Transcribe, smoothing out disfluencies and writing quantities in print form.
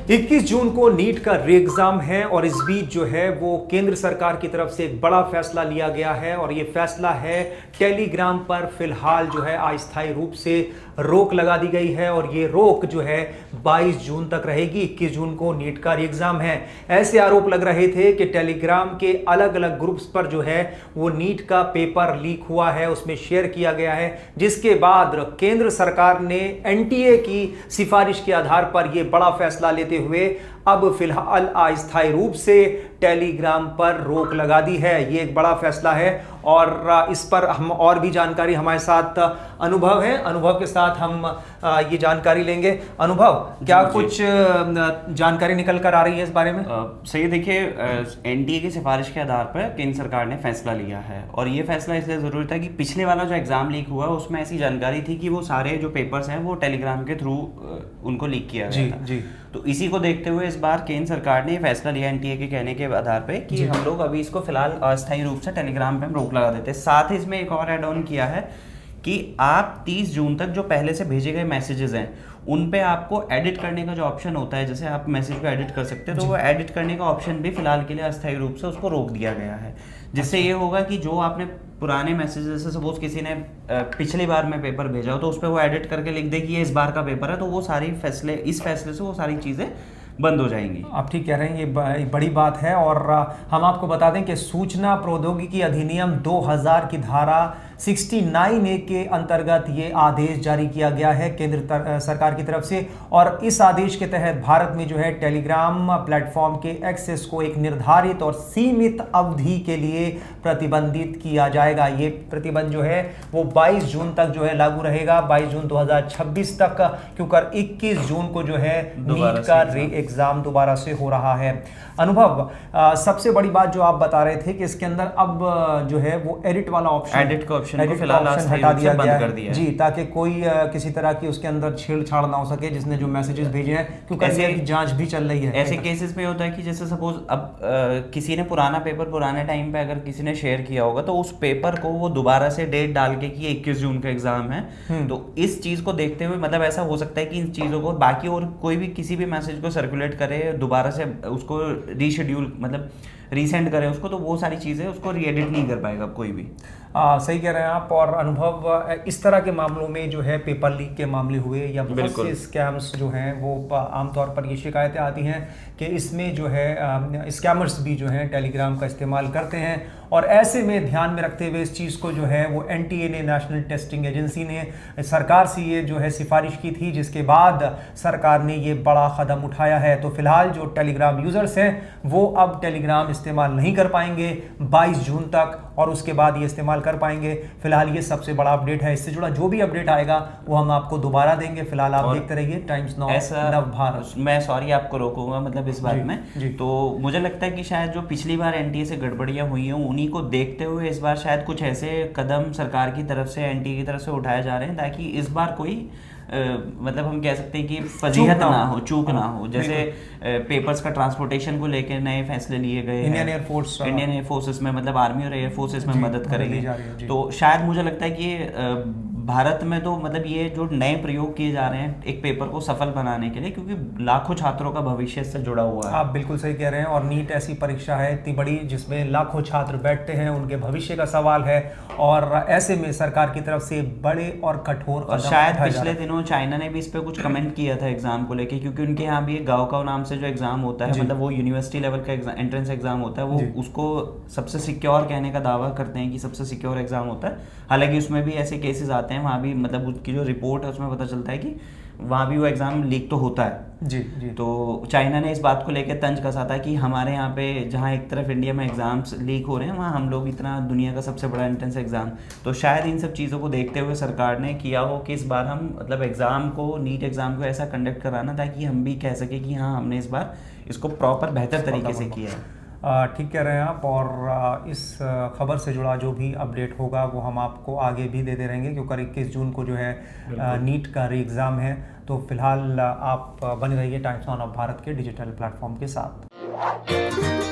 21 जून को नीट का री एग्जाम है और इस बीच जो है वो केंद्र सरकार की तरफ से एक बड़ा फैसला लिया गया है और ये फैसला है टेलीग्राम पर फिलहाल जो है अस्थायी रूप से रोक लगा दी गई है और ये रोक जो है 22 जून तक रहेगी। 21 जून को नीट का री एग्जाम है। ऐसे आरोप लग रहे थे कि टेलीग्राम के अलग अलग ग्रुप्स पर जो है वो नीट का पेपर लीक हुआ है, उसमें शेयर किया गया है, जिसके बाद केंद्र सरकार ने एनटीए की सिफारिश के आधार पर यह बड़ा फैसला लेते हुए अब फिलहाल अस्थायी रूप से टेलीग्राम पर रोक लगा दी है। ये एक बड़ा फैसला है और इस पर हम और भी जानकारी हमारे साथ अनुभव है। अनुभव के साथ हम ये जानकारी लेंगे। अनुभव, क्या कुछ जानकारी निकल कर आ रही है इस बारे में? सही देखिए, एनटीए की सिफारिश के आधार पर केंद्र सरकार ने फैसला लिया है और ये फैसला इसलिए ज़रूरी था कि पिछले वाला जो एग्ज़ाम लीक हुआ उसमें ऐसी जानकारी थी कि वो सारे जो पेपर्स हैं वो टेलीग्राम के थ्रू उनको लीक किया गया था। जी। तो इसी को देखते हुए इस बार केंद्र सरकार ने फैसला लिया एनटीए के कहने के आधार पे कि हम लोग अभी इसको फिलहाल अस्थायी रूप से टेलीग्राम पे हम रोक लगा देते हैं। साथ ही इसमें एक और ऐड ऑन किया है कि आप 30 जून तक जो पहले से भेजे गए मैसेजेस हैं उन पे आपको एडिट करने का जो ऑप्शन होता है, जैसे आप मैसेज को एडिट कर सकते हैं, तो वो एडिट करने का ऑप्शन भी फिलहाल के लिए अस्थायी रूप से उसको रोक दिया गया है। जिससे ये होगा कि जो आपने पुराने मैसेज, जैसे सपोज किसी ने पिछली बार में पेपर भेजा हो तो उस पर वो एडिट करके लिख दे कि ये इस बार का पेपर है, तो वो सारी इस फैसले से वो सारी चीज़ें बंद हो जाएंगी। आप ठीक कह रहे हैं, ये बड़ी बात है। और हम आपको बता दें कि सूचना प्रौद्योगिकी अधिनियम 2000 की धारा 69A के अंतर्गत ये आदेश जारी किया गया है केंद्र सरकार की तरफ से और इस आदेश के तहत भारत में जो है टेलीग्राम प्लेटफॉर्म के एक्सेस को एक निर्धारित और सीमित अवधि के लिए प्रतिबंधित किया जाएगा। ये प्रतिबंध जो है वो 22 जून तक जो है लागू रहेगा, 22 जून 2026 तक, क्योंकि 21 जून को जो है नीट का री एग्जाम दोबारा से हो रहा है। अनुभव, सबसे बड़ी बात जो आप बता रहे थे कि इसके अंदर अब जो है वो एडिट वाला ऑप्शन हटा दिया गया है जी, ताकि कोई किसी तरह की उसके अंदर छेड़छाड़ ना हो सके जिसने जो मैसेजेस भेजे हैं, क्योंकि ऐसे जांच भी चल रही है। ऐसे केसेस में होता है कि जैसे सपोज अब किसी ने पुराना पेपर पुराने टाइम पे अगर किसी ने शेयर किया होगा तो उस पेपर को वो दोबारा से डेट डाल के कि 21 जून का एग्जाम है, तो इस चीज को देखते हुए मतलब ऐसा हो सकता है कि इन चीजों को बाकी और कोई भी किसी भी मैसेज को सर्कुलेट करे, दोबारा से उसको रीशेड्यूल मतलब रीसेंड करें उसको, तो वो सारी चीज़ें उसको रीएडिट नहीं कर पाएगा कोई भी। सही कह रहे हैं आप। और अनुभव, इस तरह के मामलों में जो है पेपर लीक के मामले हुए या बहुत से स्कैम्स जो हैं वो आमतौर पर ये शिकायतें आती हैं कि इसमें जो है स्कैमर्स भी जो हैं टेलीग्राम का इस्तेमाल करते हैं और ऐसे में ध्यान में रखते हुए इस चीज़ को जो है वो एनटीए ने, नेशनल टेस्टिंग एजेंसी ने सरकार से ये जो है सिफारिश की थी, जिसके बाद सरकार ने ये बड़ा कदम उठाया है। तो फिलहाल जो टेलीग्राम यूज़र्स हैं वो अब टेलीग्राम इस्तेमाल नहीं कर पाएंगे 22 जून तक और उसके बाद ये इस्तेमाल कर पाएंगे। फिलहाल ये सबसे बड़ा अपडेट है। इससे जुड़ा जो भी अपडेट आएगा वो हम आपको दोबारा देंगे। फिलहाल आप देखते रहिए टाइम्स नाउ नव भारत। मैं सॉरी आपको रोकूंगा मतलब इस बात में, तो मुझे लगता है कि शायद जो पिछली बार एनटीए से गड़बड़ियां हुई हैं उन्हीं को देखते हुए इस बार शायद कुछ ऐसे कदम सरकार की तरफ से, एनटीए की तरफ से उठाए जा रहे हैं ताकि इस बार कोई मतलब हम कह सकते हैं कि फजीहत ना हो, चूक ना हो। जैसे पेपर्स का ट्रांसपोर्टेशन को लेकर नए फैसले लिए गए हैं। इंडियन एयरफोर्स इसमें मतलब आर्मी और एयरफोर्स इसमें मदद करेगी। तो शायद मुझे लगता है कि भारत में तो मतलब ये जो नए प्रयोग किए जा रहे हैं एक पेपर को सफल बनाने के लिए, क्योंकि लाखों छात्रों का भविष्य इससे जुड़ा हुआ है। आप बिल्कुल सही कह रहे हैं। और नीट ऐसी परीक्षा है इतनी बड़ी जिसमें लाखों छात्र बैठते हैं, उनके भविष्य का सवाल है और ऐसे में सरकार की तरफ से बड़े और कठोर और शायद पिछले दिनों चाइना ने भी इस पे कुछ कमेंट किया था एग्जाम को लेके, क्योंकि उनके यहाँ भी एक गाँव नाम से जो एग्जाम होता है, मतलब वो यूनिवर्सिटी लेवल का एंट्रेंस एग्जाम होता है, वो उसको सबसे सिक्योर कहने का दावा करते हैं कि सबसे सिक्योर एग्जाम होता है। हालांकि उसमें भी ऐसे केसेस आते हैं, वहाँ भी मतलब उसकी जो रिपोर्ट है उसमें पता चलता है कि वहाँ भी वो एग्ज़ाम लीक तो होता है। जी। तो चाइना ने इस बात को लेकर तंज कसा था कि हमारे यहाँ पे जहाँ एक तरफ इंडिया में एग्ज़ाम्स लीक हो रहे हैं, वहाँ हम लोग इतना दुनिया का सबसे बड़ा एंट्रेंस एग्ज़ाम। तो शायद इन सब चीज़ों को देखते हुए सरकार ने किया हो कि इस बार हम मतलब एग्ज़ाम को, नीट एग्ज़ाम को ऐसा कंडक्ट कराना ताकि हम भी कह सकें कि हाँ हमने इस बार इसको प्रॉपर बेहतर तरीके से किया है। ठीक कह रहे हैं आप। और इस खबर से जुड़ा जो भी अपडेट होगा वो हम आपको आगे भी देते रहेंगे, क्योंकि 21 जून को जो है नीट का री एग्ज़ाम है। तो फिलहाल आप बने रहिए टाइम्स नाउ भारत के डिजिटल प्लेटफॉर्म के साथ।